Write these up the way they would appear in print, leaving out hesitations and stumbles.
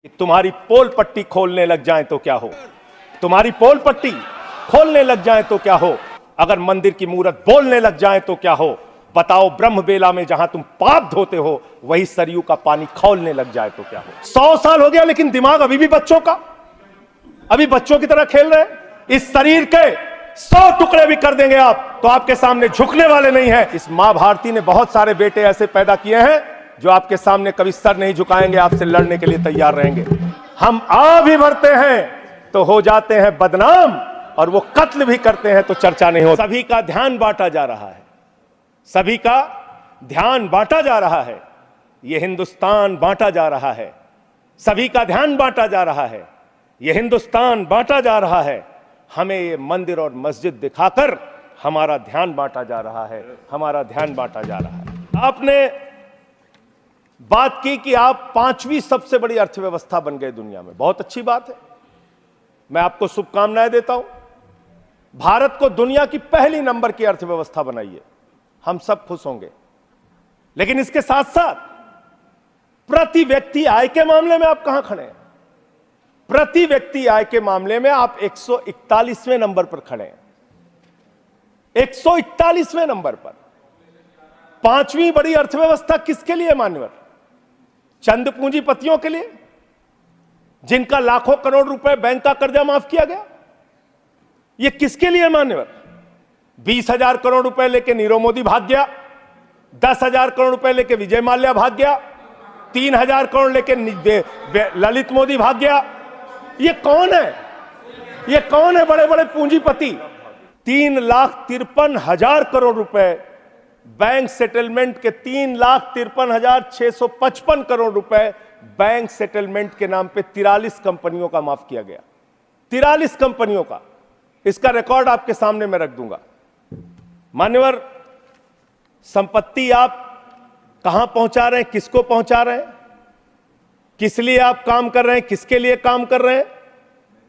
तुम्हारी पोल पट्टी खोलने लग जाए तो क्या हो, तुम्हारी पोल पट्टी खोलने लग जाए तो क्या हो, अगर मंदिर की मूरत बोलने लग जाए तो क्या हो, बताओ ब्रह्म बेला में जहां तुम पाप धोते हो वही सरयू का पानी खौलने लग जाए तो क्या हो। 100 साल हो गया लेकिन दिमाग अभी भी बच्चों का, अभी बच्चों की तरह खेल रहे हैं। इस शरीर के 100 टुकड़े भी कर देंगे आप तो आपके सामने झुकने वाले नहीं है। इस मां भारती ने बहुत सारे बेटे ऐसे पैदा किए हैं जो आपके सामने कभी सर नहीं झुकाएंगे, आपसे लड़ने के लिए तैयार रहेंगे। हम आ भी भरते हैं तो हो जाते हैं बदनाम, और वो कत्ल भी करते हैं तो चर्चा नहीं हो। सभी का ध्यान बांटा जा रहा है, सभी का ध्यान बांटा जा रहा है, ये हिंदुस्तान बांटा जा रहा है, सभी का ध्यान बांटा जा रहा है, ये हिंदुस्तान बांटा जा रहा है। हमें ये मंदिर और मस्जिद दिखाकर हमारा ध्यान बांटा जा रहा है, हमारा ध्यान बांटा जा रहा है। आपने बात की कि आप 5वीं सबसे बड़ी अर्थव्यवस्था बन गए दुनिया में, बहुत अच्छी बात है, मैं आपको शुभकामनाएं देता हूं। भारत को दुनिया की पहली नंबर की अर्थव्यवस्था बनाइए, हम सब खुश होंगे। लेकिन इसके साथ साथ प्रति व्यक्ति आय के मामले में आप कहां खड़े हैं? प्रति व्यक्ति आय के मामले में आप 141वें नंबर पर खड़े हैं, 141वें नंबर पर। 5वीं बड़ी अर्थव्यवस्था किसके लिए मान्यवर? चंद पूंजीपतियों के लिए, जिनका लाखों करोड़ रुपए बैंक का कर्जा माफ किया गया। यह किसके लिए मान्यवर? 20,000 करोड़ रुपए लेके नीरव मोदी भाग गया, 10,000 करोड़ रुपए लेके विजय माल्या भाग गया, 3,000 करोड़ लेके ललित मोदी भाग गया। ये कौन है? ये कौन है बड़े बड़े पूंजीपति? 3,53,000 करोड़ रुपए बैंक सेटलमेंट के, 3,53,655 करोड़ रुपए बैंक सेटलमेंट के नाम पे 43 कंपनियों का माफ किया गया, 43 कंपनियों का। इसका रिकॉर्ड आपके सामने मैं रख दूंगा। मान्यवर, संपत्ति आप कहां पहुंचा रहे हैं, किसको पहुंचा रहे हैं, किस लिए आप काम कर रहे हैं, किसके लिए काम कर रहे हैं,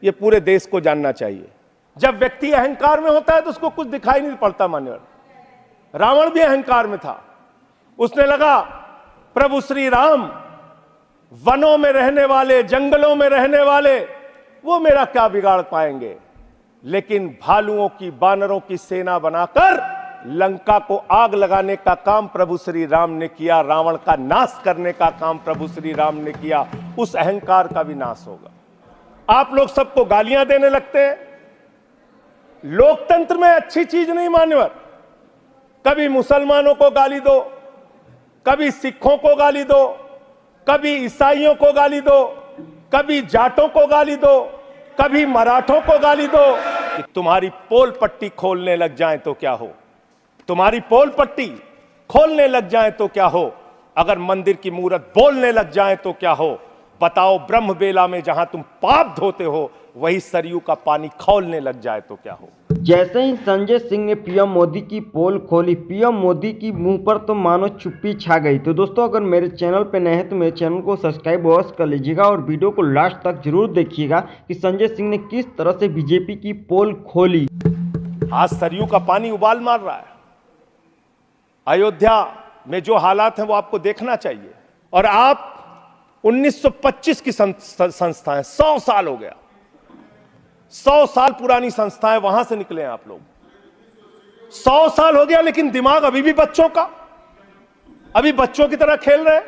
यह पूरे देश को जानना चाहिए। जब व्यक्ति अहंकार में होता है तो उसको कुछ दिखाई नहीं पड़ता। मान्यवर, रावण भी अहंकार में था, उसने लगा प्रभु श्री राम वनों में रहने वाले, जंगलों में रहने वाले, वो मेरा क्या बिगाड़ पाएंगे। लेकिन भालुओं की, बानरों की सेना बनाकर लंका को आग लगाने का काम प्रभु श्री राम ने किया, रावण का नाश करने का काम प्रभु श्री राम ने किया। उस अहंकार का भी नाश होगा। आप लोग सबको गालियां देने लगते हैं। लोकतंत्र में अच्छी चीज नहीं मान्यवर। कभी मुसलमानों को गाली दो, कभी सिखों को गाली दो, कभी ईसाइयों को गाली दो, कभी जाटों को गाली दो, कभी मराठों को गाली दो। कि तुम्हारी पोल पट्टी खोलने लग जाए तो क्या हो, तुम्हारी पोल पट्टी खोलने लग जाए तो क्या हो, अगर मंदिर की मूरत बोलने लग जाए तो क्या हो, बताओ ब्रह्म बेला में जहां तुम पाप धोते हो वही सरयू का पानी खौलने लग जाए तो क्या हो। जैसे ही संजय सिंह ने पीएम मोदी की पोल खोली, पीएम मोदी की मुंह पर तो मानो चुप्पी छा गई। तो दोस्तों, अगर मेरे चैनल पे नए हैं तो मेरे चैनल को सब्सक्राइब अवश्य कर लीजिएगा और वीडियो को लास्ट तक जरूर देखिएगा कि संजय सिंह ने किस तरह से बीजेपी की पोल खोली। आज सरयू का पानी उबाल मार रहा है। अयोध्या में जो हालात हैं वो आपको देखना चाहिए। और आप 1925 की संस्थाएं, 100 साल हो गया, 100 साल पुरानी संस्थाएं, वहां से निकले हैं आप लोग। 100 साल हो गया लेकिन दिमाग अभी भी बच्चों का, अभी बच्चों की तरह खेल रहे हैं।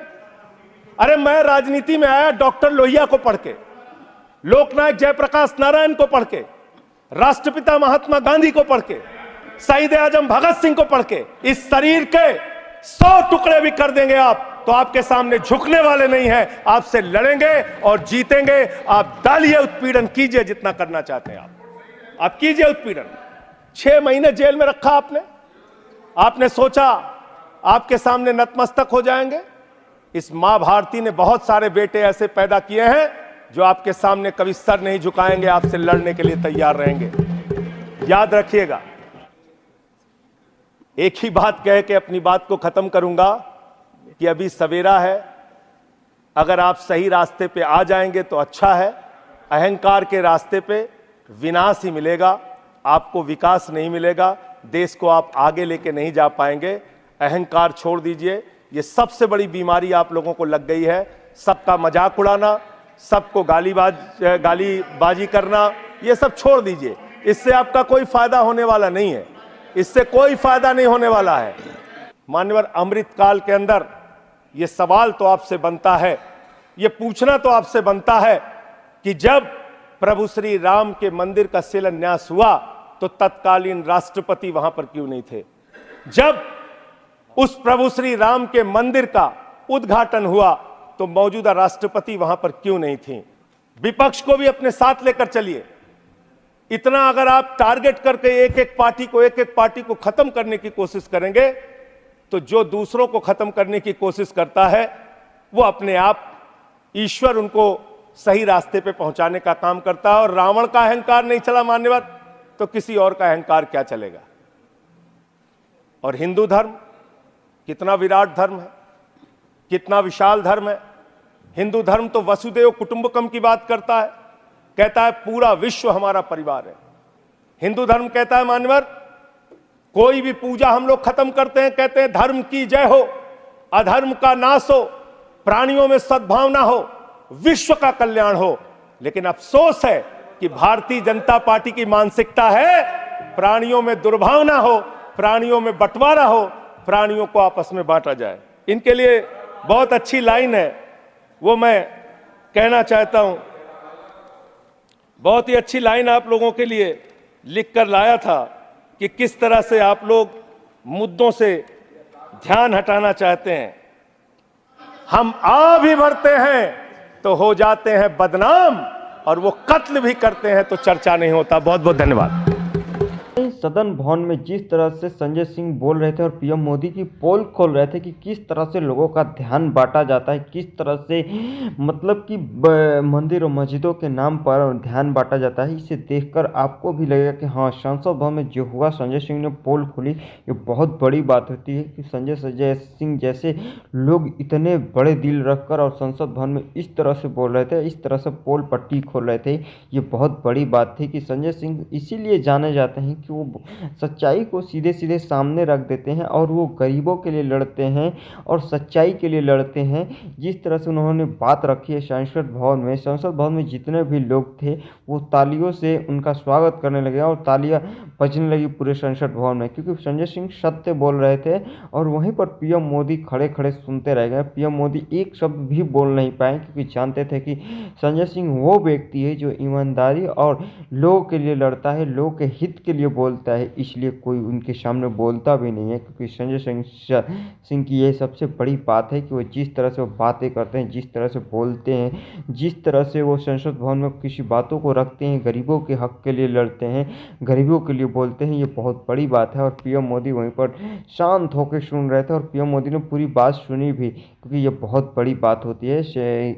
अरे मैं राजनीति में आया डॉक्टर लोहिया को पढ़ के, लोकनायक जयप्रकाश नारायण को पढ़ के, राष्ट्रपिता महात्मा गांधी को पढ़ के, शहीद आजम भगत सिंह को पढ़ के। इस शरीर के 100 टुकड़े भी कर देंगे आप तो आपके सामने झुकने वाले नहीं हैं, आपसे लड़ेंगे और जीतेंगे। आप डालिए, उत्पीड़न कीजिए, जितना करना चाहते हैं आप कीजिए उत्पीड़न। 6 महीने जेल में रखा आपने सोचा आपके सामने नतमस्तक हो जाएंगे। इस मां भारती ने बहुत सारे बेटे ऐसे पैदा किए हैं जो आपके सामने कभी सर नहीं झुकाएंगे, आपसे लड़ने के लिए तैयार रहेंगे। याद रखिएगा। एक ही बात कह के अपनी बात को खत्म करूंगा कि अभी सवेरा है। अगर आप सही रास्ते पे आ जाएंगे तो अच्छा है। अहंकार के रास्ते पे विनाश ही मिलेगा, आपको विकास नहीं मिलेगा, देश को आप आगे लेके नहीं जा पाएंगे। अहंकार छोड़ दीजिए, ये सबसे बड़ी बीमारी आप लोगों को लग गई है। सबका मजाक उड़ाना, सबको गालीबाजी करना, ये सब छोड़ दीजिए। इससे आपका कोई फायदा होने वाला नहीं है, इससे कोई फायदा नहीं होने वाला है। मान्यवर, अमृतकाल के अंदर ये सवाल तो आपसे बनता है, ये पूछना तो आपसे बनता है कि जब प्रभु श्री राम के मंदिर का शिलान्यास हुआ तो तत्कालीन राष्ट्रपति वहां पर क्यों नहीं थे? जब उस प्रभु श्री राम के मंदिर का उद्घाटन हुआ तो मौजूदा राष्ट्रपति वहां पर क्यों नहीं थी? विपक्ष को भी अपने साथ लेकर चलिए। इतना अगर आप टारगेट करके एक एक पार्टी को खत्म करने की कोशिश करेंगे तो जो दूसरों को खत्म करने की कोशिश करता है वो अपने आप ईश्वर उनको सही रास्ते पे पहुंचाने का काम करता है। और रावण का अहंकार नहीं चला मान्यवर, तो किसी और का अहंकार क्या चलेगा? और हिंदू धर्म कितना विराट धर्म है, कितना विशाल धर्म है। हिंदू धर्म तो वसुदेव कुटुंबकम की बात करता है, कहता है पूरा विश्व हमारा परिवार है। हिंदू धर्म कहता है मान्यवर, कोई भी पूजा हम लोग खत्म करते हैं, कहते हैं धर्म की जय हो, अधर्म का नाश हो, प्राणियों में सद्भावना हो, विश्व का कल्याण हो। लेकिन अफसोस है कि भारतीय जनता पार्टी की मानसिकता है प्राणियों में दुर्भावना हो, प्राणियों में बंटवारा हो, प्राणियों को आपस में बांटा जाए। इनके लिए बहुत अच्छी लाइन है, वो मैं कहना चाहता हूं। बहुत ही अच्छी लाइन आप लोगों के लिए लिख कर लाया था कि किस तरह से आप लोग मुद्दों से ध्यान हटाना चाहते हैं। हम आ भी भरते हैं तो हो जाते हैं बदनाम, और वो कत्ल भी करते हैं तो चर्चा नहीं होता। बहुत बहुत धन्यवाद। सदन भवन में जिस तरह से संजय सिंह बोल रहे थे और पीएम मोदी की पोल खोल रहे थे कि किस तरह से लोगों का ध्यान बांटा जाता है, किस तरह से मतलब कि मंदिर और मस्जिदों के नाम पर ध्यान बांटा जाता है, इसे देखकर आपको भी लगेगा कि हाँ, संसद भवन में जो हुआ, संजय सिंह ने पोल खोली, ये बहुत बड़ी बात होती है कि संजय सिंह जैसे लोग इतने बड़े दिल रखकर और संसद भवन में इस तरह से बोल रहे थे, इस तरह से पोल पट्टी खोल रहे थे। ये बहुत बड़ी बात थी कि संजय सिंह इसीलिए जाने जाते हैं कि वो सच्चाई को सीधे सीधे सामने रख देते हैं और वो गरीबों के लिए लड़ते हैं और सच्चाई के लिए लड़ते हैं। जिस तरह से उन्होंने बात रखी है संसद भवन में जितने भी लोग थे वो तालियों से उनका स्वागत करने लगे और तालियां बजने लगी पूरे संसद भवन में, क्योंकि संजय सिंह सत्य बोल रहे थे। और वहीं पर पीएम मोदी खड़े खड़े सुनते रह गए। पीएम मोदी एक शब्द भी बोल नहीं पाए, क्योंकि जानते थे कि संजय सिंह वो व्यक्ति है जो ईमानदारी और लोगों के लिए लड़ता है, लोगों के हित के लिए बोलता है, इसलिए कोई उनके सामने बोलता भी नहीं है। क्योंकि संजय सिंह की ये सबसे बड़ी बात है कि वो जिस तरह से वो बातें करते हैं, जिस तरह से बोलते हैं, जिस तरह से वो संसद भवन में किसी बातों को रखते हैं, गरीबों के हक के लिए लड़ते हैं, गरीबों के लिए बोलते हैं, ये बहुत बड़ी बात है। और पीएम मोदी वहीं पर शांत होकर सुन रहे थे और पीएम मोदी ने पूरी बात सुनी भी, क्योंकि ये बहुत बड़ी बात होती है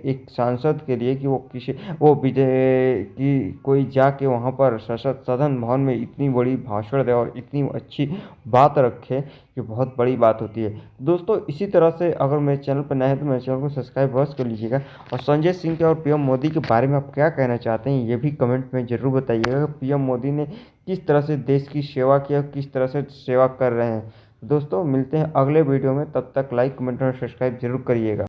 एक सांसद के लिए कि वो विजय की कोई जाके वहाँ पर सदन भवन में इतनी बड़ी भाषण दे और इतनी अच्छी बात रखे, ये बहुत बड़ी बात होती है। दोस्तों, इसी तरह से अगर मेरे चैनल पर नए हैं तो मेरे चैनल को सब्सक्राइब अवश्य कर लीजिएगा। और संजय सिंह के और पीएम मोदी के बारे में आप क्या कहना चाहते हैं, ये भी कमेंट में ज़रूर बताइएगा। पीएम मोदी ने किस तरह से देश की सेवा की और किस तरह से सेवा कर रहे हैं। दोस्तों, मिलते हैं अगले वीडियो में, तब तक लाइक, कमेंट और सब्सक्राइब जरूर करिएगा।